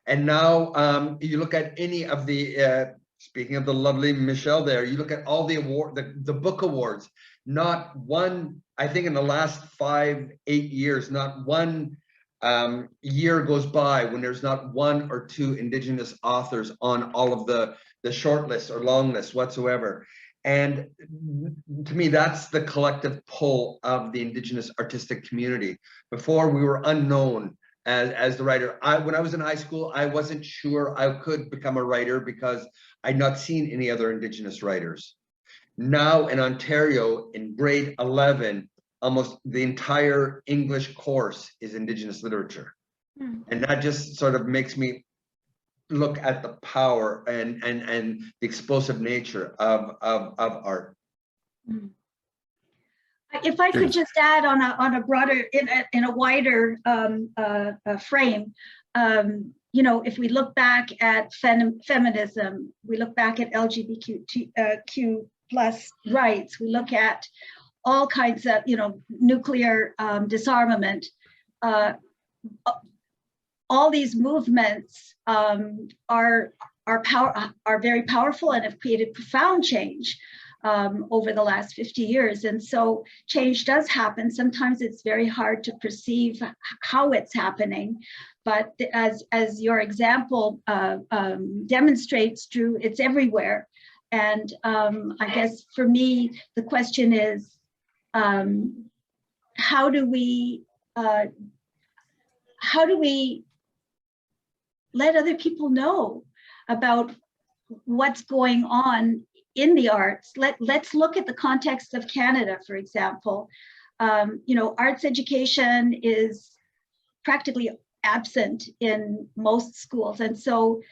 And now you look at any of the, speaking of the lovely Michelle there, you look at all the the book awards, not one, I think in the last 5-8 years, not one year goes by when there's not 1 or 2 Indigenous authors on all of the short lists or long lists whatsoever. And to me, that's the collective pull of the Indigenous artistic community. Before, we were unknown as the writer. When I was in high school, I wasn't sure I could become a writer because I'd not seen any other Indigenous writers. Now in Ontario, in grade 11, almost the entire English course is Indigenous literature. And that just sort of makes me look at the power and the explosive nature of art. If I could just add on a broader, in a wider frame, you know, if we look back at feminism, we look back at LGBTQ plus rights, we look at all kinds of, you know, nuclear disarmament. All these movements are very powerful and have created profound change over the last 50 years. And so change does happen. Sometimes it's very hard to perceive how it's happening. But as your example demonstrates, Drew, it's everywhere. And I guess for me, the question is, how do we let other people know about what's going on in the arts? Let's look at the context of Canada, for example. You know, arts education is practically absent in most schools. And so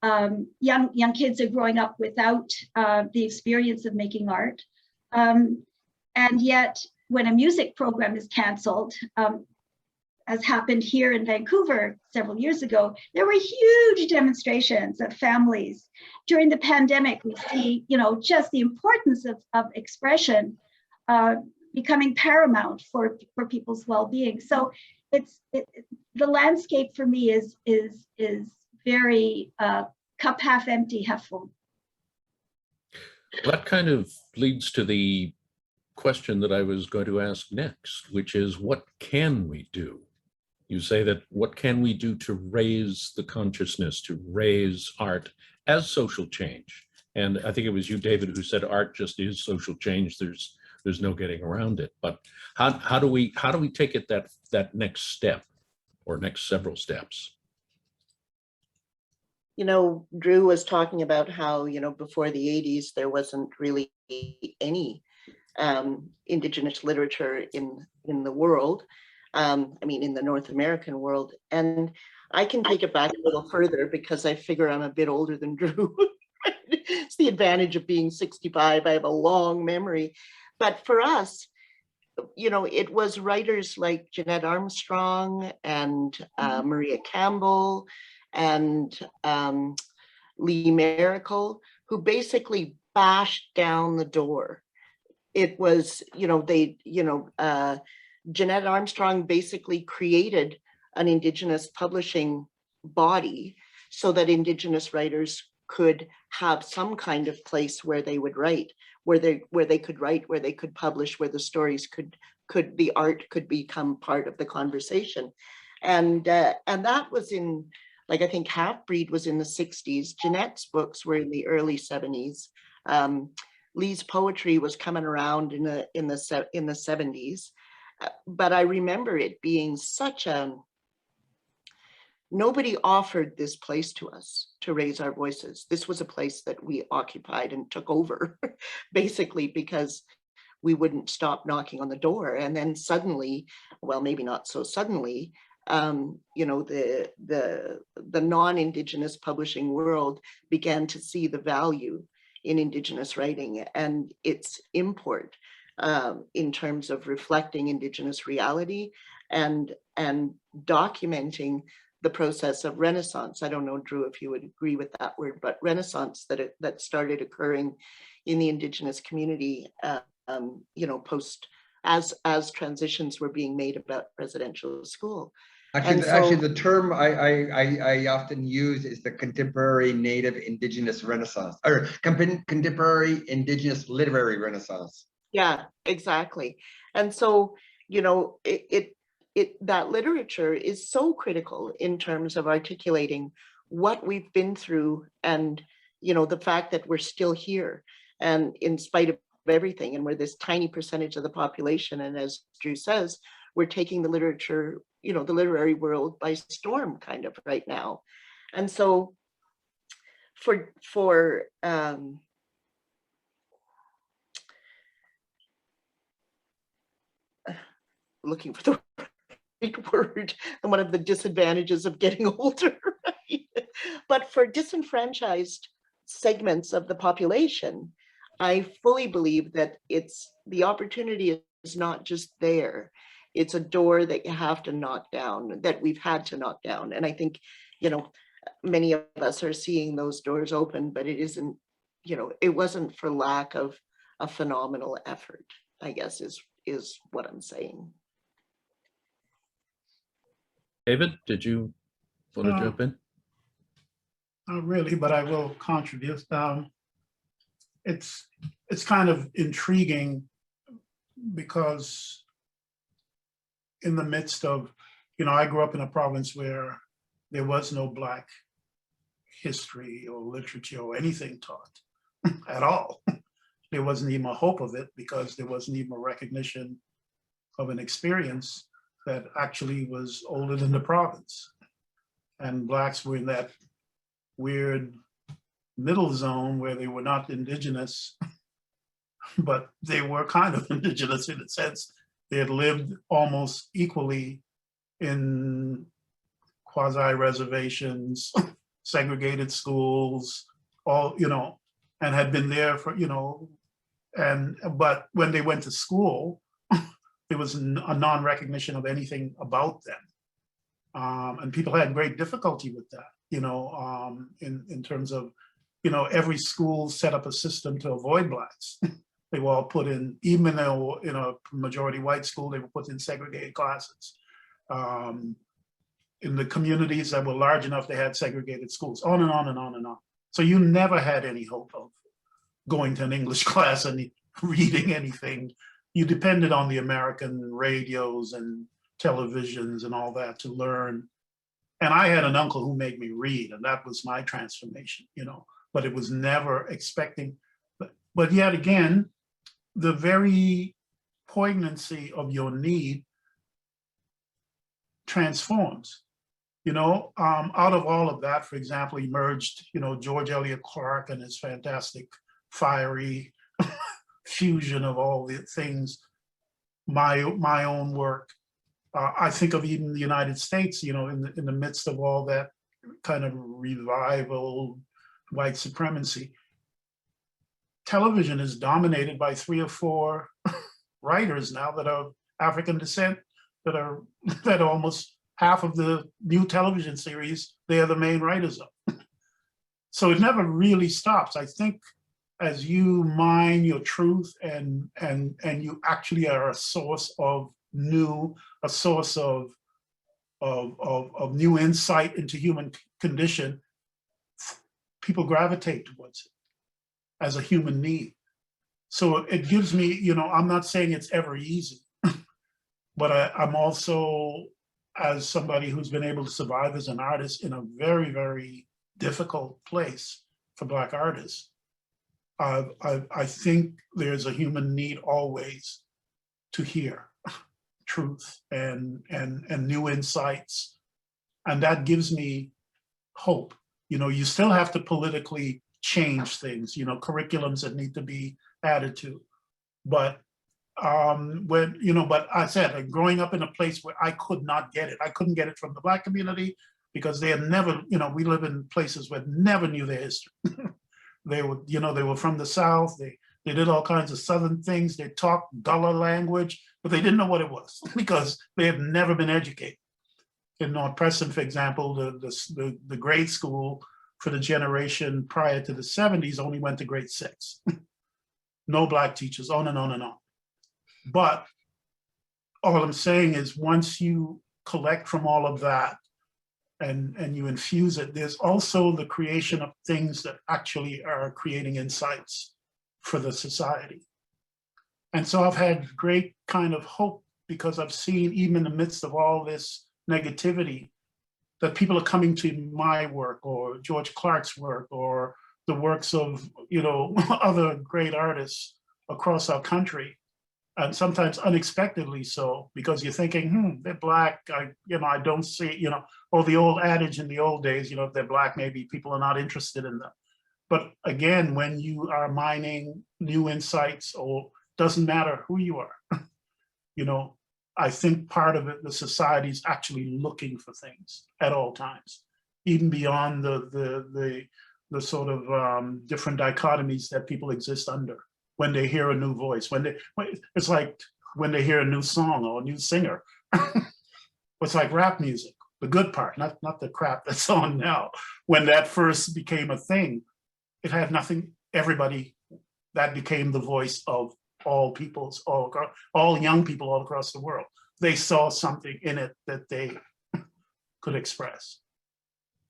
young kids are growing up without the experience of making art. And yet, when a music program is canceled, as happened here in Vancouver several years ago, there were huge demonstrations of families. During the pandemic, we see, just the importance of expression becoming paramount for people's well-being. So the landscape for me is very cup half empty, half full. That kind of leads to the question that I was going to ask next, which is, what can we do? You say that what can we do to raise the consciousness, to raise art as social change? And I think it was you, David, who said art just is social change. There's no getting around it. But how do we take it that next step, or next several steps? Drew was talking about how, before the 80s, there wasn't really any Indigenous literature in the world. In the North American world. And I can take it back a little further because I figure I'm a bit older than Drew. It's the advantage of being 65. I have a long memory. But for us, it was writers like Jeanette Armstrong and Maria Campbell and Lee Miracle, who basically bashed down the door. It was, Jeanette Armstrong basically created an Indigenous publishing body so that Indigenous writers could have some kind of place where they would write, where they could write, where they could publish, where the stories the art could become part of the conversation. And that was in, I think Half Breed was in the 60s. Jeanette's books were in the early 70s. Lee's poetry was coming around in the 70s. But I remember it being nobody offered this place to us to raise our voices. This was a place that we occupied and took over, basically because we wouldn't stop knocking on the door. And then suddenly, well, maybe not so suddenly, the non-Indigenous publishing world began to see the value in Indigenous writing and its import. In terms of reflecting Indigenous reality and documenting the process of Renaissance. I don't know, Drew, if you would agree with that word, but Renaissance that started occurring in the Indigenous community, post as transitions were being made about residential school. Actually, the term I often use is the contemporary Native Indigenous Renaissance, or contemporary Indigenous literary Renaissance. Yeah, exactly. And so, that literature is so critical in terms of articulating what we've been through and, the fact that we're still here and in spite of everything, and we're this tiny percentage of the population. And as Drew says, we're taking the literature, the literary world by storm kind of right now. And so for looking for the right word, and one of the disadvantages of getting older, right? But for disenfranchised segments of the population, I fully believe that the opportunity is not just there. It's a door that you have to knock down, that we've had to knock down. And I think, many of us are seeing those doors open, but it isn't, it wasn't for lack of a phenomenal effort, I guess is what I'm saying. David, did you want to jump in? Not really, but I will contribute. It's kind of intriguing because in the midst of, I grew up in a province where there was no Black history or literature or anything taught at all. There wasn't even a hope of it because there wasn't even a recognition of an experience that actually was older than the province. And Blacks were in that weird middle zone where they were not Indigenous, but they were kind of Indigenous in a sense. They had lived almost equally in quasi-reservations segregated schools, all, and had been there for, but when they went to school, there was a non-recognition of anything about them. And people had great difficulty with that, in terms of, every school set up a system to avoid Blacks. They were all put in, even though in a majority white school, they were put in segregated classes. In the communities that were large enough, they had segregated schools, on and on and on and on. So you never had any hope of going to an English class and reading anything. You depended on the American radios and televisions and all that to learn. And I had an uncle who made me read, and that was my transformation, but it was never expecting. But yet again, the very poignancy of your need transforms. Out of all of that, for example, emerged, George Eliot Clarke and his fantastic fiery fusion of all the things, my own work. I think of even the United States, in the midst of all that kind of revival, white supremacy. Television is dominated by 3 or 4 writers now that are African descent, that almost half of the new television series, they are the main writers of. So it never really stops. I think as you mine your truth and you actually are a source of new insight into human condition, people gravitate towards it as a human need. So it gives me, I'm not saying it's ever easy, but I'm also, as somebody who's been able to survive as an artist in a very, very difficult place for Black artists, I think there's a human need always to hear truth and new insights. And that gives me hope. You still have to politically change things, curriculums that need to be added to. But but I said, growing up in a place where I could not get it. I couldn't get it from the Black community because they had never, we live in places where never knew their history. They were from the South. They did all kinds of Southern things. They talked Gullah language, but they didn't know what it was because they had never been educated. In North Preston, for example, the grade school for the generation prior to the 70s only went to grade 6. No Black teachers, on and on and on. But all I'm saying is once you collect from all of that and you infuse it, there's also the creation of things that actually are creating insights for the society. And so I've had great kind of hope because I've seen, even in the midst of all this negativity, that people are coming to my work or George Clarke's work or the works of, other great artists across our country. And sometimes unexpectedly so, because you're thinking, they're Black, I don't see, or the old adage in the old days, if they're Black, maybe people are not interested in them. But again, when you are mining new insights, or doesn't matter who you are, I think part of it, the society is actually looking for things at all times, even beyond the sort of different dichotomies that people exist under. When they hear a new voice, it's like when they hear a new song or a new singer. It's like rap music, the good part, not the crap that's on now. When that first became a thing, it had nothing, everybody, that became the voice of all peoples, all young people all across the world. They saw something in it that they could express.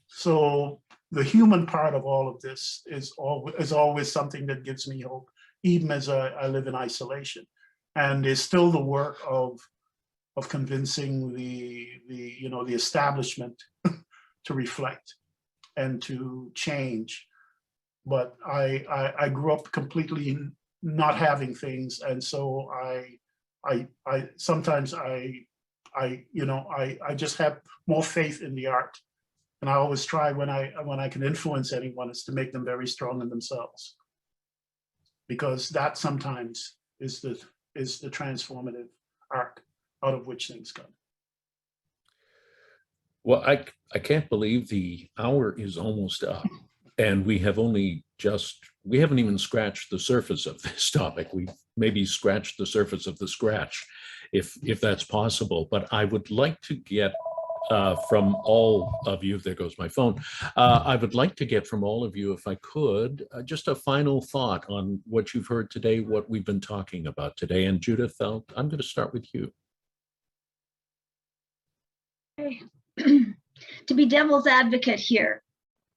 So the human part of all of this is always something that gives me hope, even as I live in isolation. And there's still the work of convincing the establishment to reflect and to change. But I grew up completely not having things, and so I sometimes I just have more faith in the art, and I always try when I can influence anyone is to make them very strong in themselves, because that sometimes is the transformative arc out of which things come. Well, I can't believe the hour is almost up, and we haven't even scratched the surface of this topic. We've maybe scratched the surface of the scratch, if that's possible. But I would like to get from all of you, there goes my phone. I would like to get from all of you, if I could, just a final thought on what you've heard today, what we've been talking about today. And Judith, I'm going to start with you. Okay. To be devil's advocate here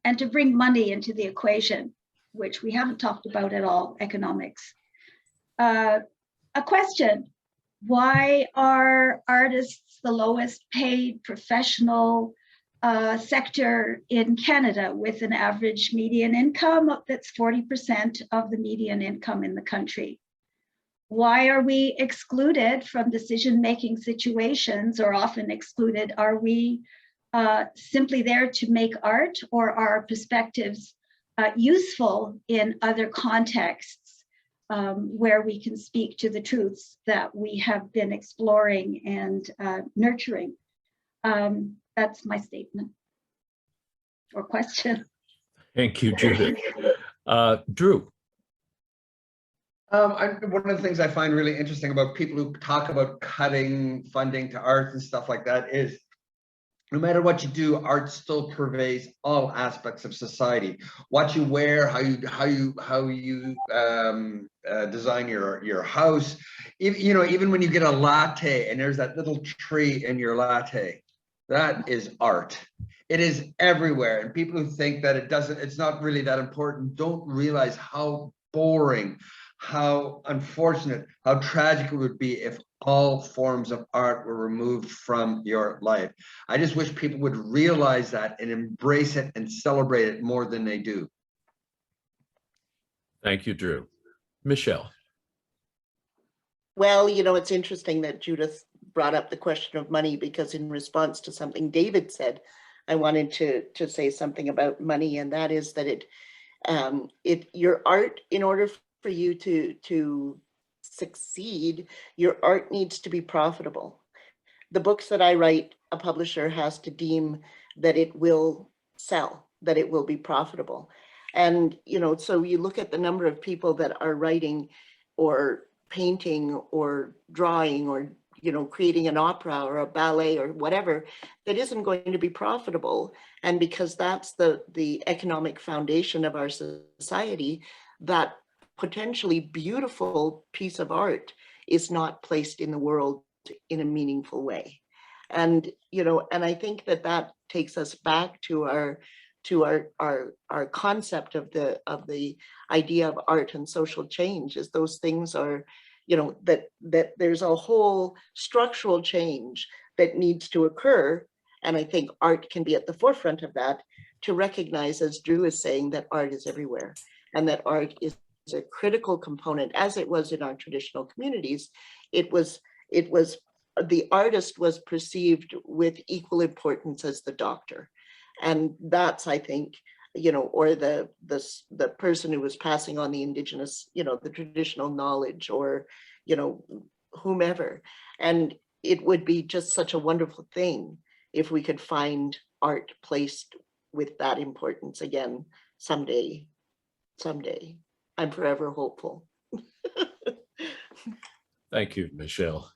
and to bring money into the equation, which we haven't talked about at all, economics. A question: why are artists the lowest paid professional sector in Canada, with an average median income that's 40% of the median income in the country? Why are we excluded from decision-making situations, or often excluded? Are we simply there to make art, or are our perspectives useful in other contexts where we can speak to the truths that we have been exploring and nurturing? That's my statement or question. Thank you, Judith. Drew. One of the things I find really interesting about people who talk about cutting funding to arts and stuff like that is, no matter what you do, art still pervades all aspects of society. What you wear, how you design your house. Even when you get a latte and there's that little tree in your latte, that is art. It is everywhere, and people who think that it's not really that important, don't realize how boring, how unfortunate, how tragic it would be if all forms of art were removed from your life. I just wish people would realize that and embrace it and celebrate it more than they do. Thank you, Drew. Michelle. Well, it's interesting that Judith brought up the question of money, because in response to something David said, I wanted to say something about money, and that is that your art, in order for you to succeed, your art needs to be profitable. The books that I write, a publisher has to deem that it will sell, that it will be profitable. And, so you look at the number of people that are writing or painting or drawing or, creating an opera or a ballet or whatever, that isn't going to be profitable. And because that's the economic foundation of our society, that potentially beautiful piece of art is not placed in the world in a meaningful way. And, and I think that takes us back to our concept of the idea of art and social change, is those things are, that there's a whole structural change that needs to occur. And I think art can be at the forefront of that, to recognize, as Drew is saying, that art is everywhere, and that art is a critical component, as it was in our traditional communities. It was the artist was perceived with equal importance as the doctor. And that's, I think, or the person who was passing on the indigenous, the traditional knowledge, or, whomever. And it would be just such a wonderful thing if we could find art placed with that importance again someday. I'm forever hopeful. Thank you, Michelle.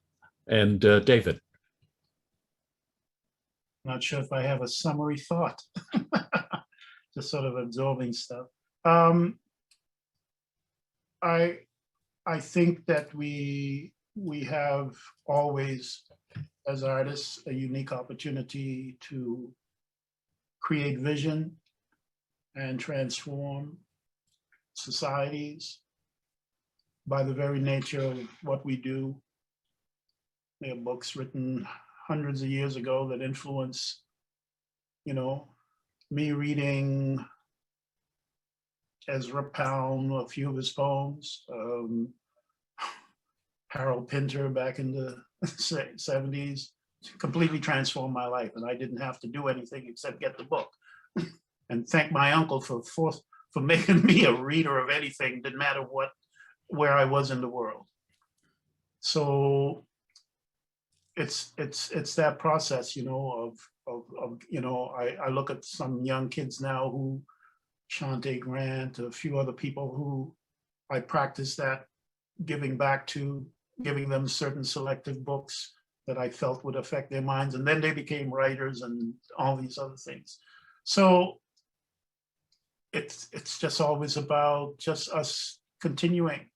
And David. Not sure if I have a summary thought. Just sort of absorbing stuff. I think that we have always, as artists, a unique opportunity to create vision and transform societies by the very nature of what we do. There are books written hundreds of years ago that influence, me reading Ezra Pound, a few of his poems, Harold Pinter back in the 70s, completely transformed my life. And I didn't have to do anything except get the book. And thank my uncle for making me a reader of anything, didn't matter where I was in the world. So it's that process, you know, of you know, I look at some young kids now who, Shante Grant, a few other people who I practice that giving back to, giving them certain selective books that I felt would affect their minds, and then they became writers and all these other things. So it's just always about just us continuing,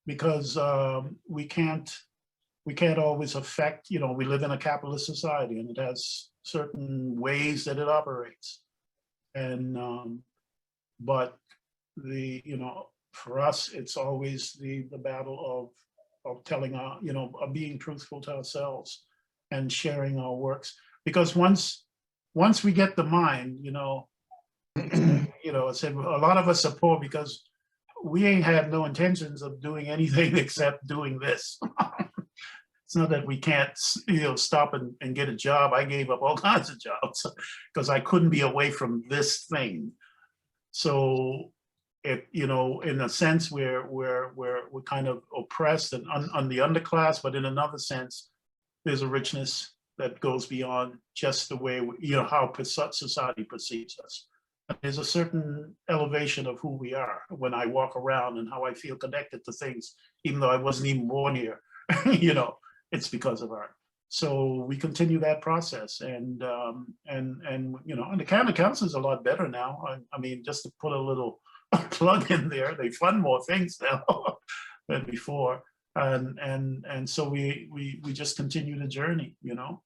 because we can't always affect, you know, we live in a capitalist society and it has certain ways that it operates. And but you know, for us, it's always the battle of telling you know, of being truthful to ourselves and sharing our works. Because once we get the mind, you know, I said a lot of us are poor because we ain't had no intentions of doing anything except doing this. It's not that we can't, you know, stop and get a job. I gave up all kinds of jobs because I couldn't be away from this thing. So it, you know, in a sense, we're kind of oppressed and on the underclass, but in another sense, there's a richness that goes beyond just the way, you know, how society perceives us. There's a certain elevation of who we are when I walk around and how I feel connected to things, even though I wasn't even born here. You know, it's because of art. So we continue that process, and you know, and the county council is a lot better now. I mean, just to put a little plug in there, they fund more things now than before, and so we just continue the journey, you know.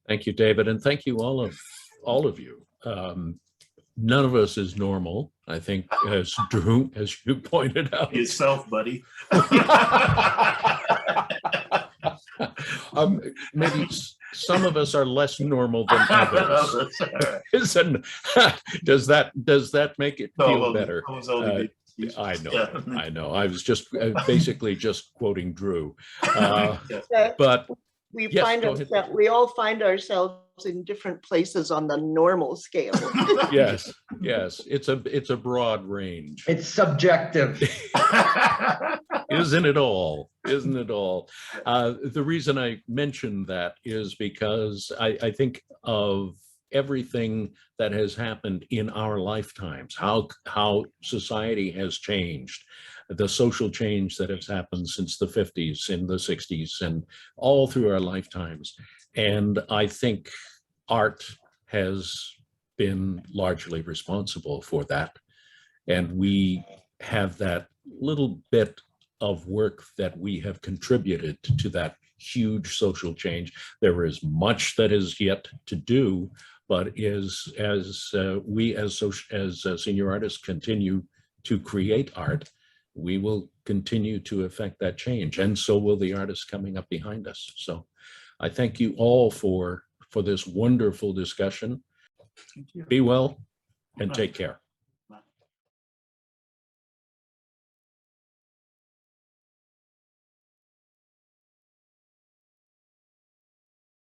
Thank you, David, and thank you all of you. None of us is normal, I think, as Drew, as you pointed out. Yourself, buddy. Maybe some of us are less normal than others. Does that make it feel better? I know, yeah. I know. I was just basically just quoting Drew, but we yes, we all find ourselves in different places on the normal scale. Yes, it's a broad range. It's subjective. Isn't it all? Isn't it all? The reason I mentioned that is because I think of everything that has happened in our lifetimes, how society has changed, the social change that has happened since the 50s, in the 60s, and all through our lifetimes. And I think art has been largely responsible for that. And we have that little bit of work that we have contributed to that huge social change. There is much that is yet to do, but as we as senior artists continue to create art, we will continue to affect that change, and so will the artists coming up behind us. So I thank you all for this wonderful discussion. Be well and take care.